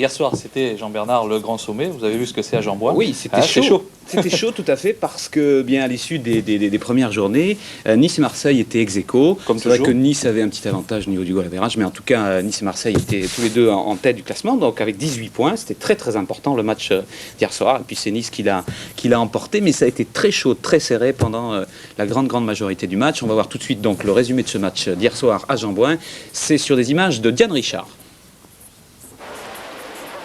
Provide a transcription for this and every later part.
Hier soir, c'était Jean-Bernard le grand sommet. Vous avez vu ce que c'est à Jean-Bois? Oui, c'était chaud. C'était chaud tout à fait parce que bien à l'issue des premières journées, Nice et Marseille étaient ex-aequo. C'est vrai que Nice avait un petit avantage au niveau du goal average, mais en tout cas Nice et Marseille étaient tous les deux en tête du classement, donc avec 18 points. C'était très très important le match d'hier soir. Et puis c'est Nice qui l'a emporté, mais ça a été très chaud, très serré pendant la grande majorité du match. On va voir tout de suite donc le résumé de ce match d'hier soir à Jean-Bouin. C'est sur des images de Diane Richard.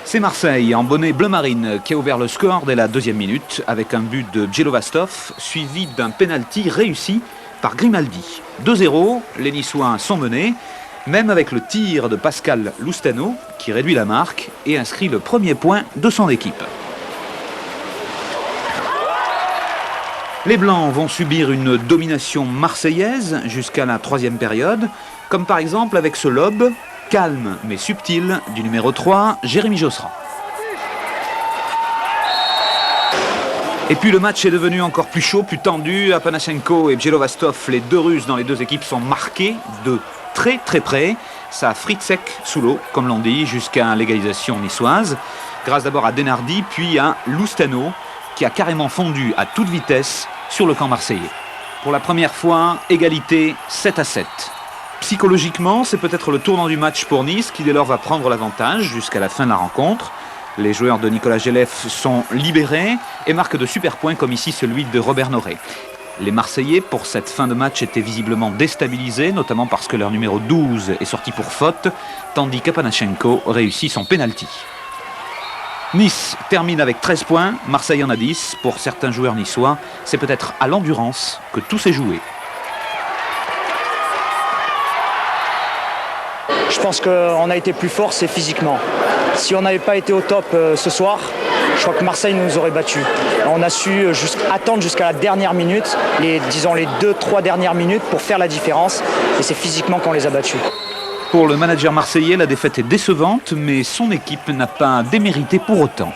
C'est Marseille en bonnet bleu marine qui a ouvert le score dès la deuxième minute avec un but de Djelovastov suivi d'un penalty réussi par Grimaldi. 2-0, les Niçois sont menés, même avec le tir de Pascal Loustano qui réduit la marque et inscrit le premier point de son équipe. Les Blancs vont subir une domination marseillaise jusqu'à la troisième période, comme par exemple avec ce lob calme mais subtil du numéro 3, Jérémy Josserand. Et puis le match est devenu encore plus chaud, plus tendu. Apanashenko et Djelovastov, les deux Russes dans les deux équipes, sont marqués de très près. Ça frite sec sous l'eau, comme l'on dit, jusqu'à l'égalisation niçoise. Grâce d'abord à Denardi, puis à Loustano, qui a carrément fondu à toute vitesse sur le camp marseillais. Pour la première fois, égalité 7-7. Psychologiquement, c'est peut-être le tournant du match pour Nice qui dès lors va prendre l'avantage jusqu'à la fin de la rencontre. Les joueurs de Nicolas Geleff sont libérés et marquent de super points comme ici celui de Robert Noré. Les Marseillais pour cette fin de match étaient visiblement déstabilisés, notamment parce que leur numéro 12 est sorti pour faute, tandis qu'Apanashenko réussit son penalty. Nice termine avec 13 points, Marseille en a 10. Pour certains joueurs niçois, c'est peut-être à l'endurance que tout s'est joué. Je pense qu'on a été plus fort, c'est physiquement. Si on n'avait pas été au top ce soir, je crois que Marseille nous aurait battus. On a su attendre jusqu'à la dernière minute, les 2-3 dernières minutes pour faire la différence. Et c'est physiquement qu'on les a battus. Pour le manager marseillais, la défaite est décevante, mais son équipe n'a pas démérité pour autant.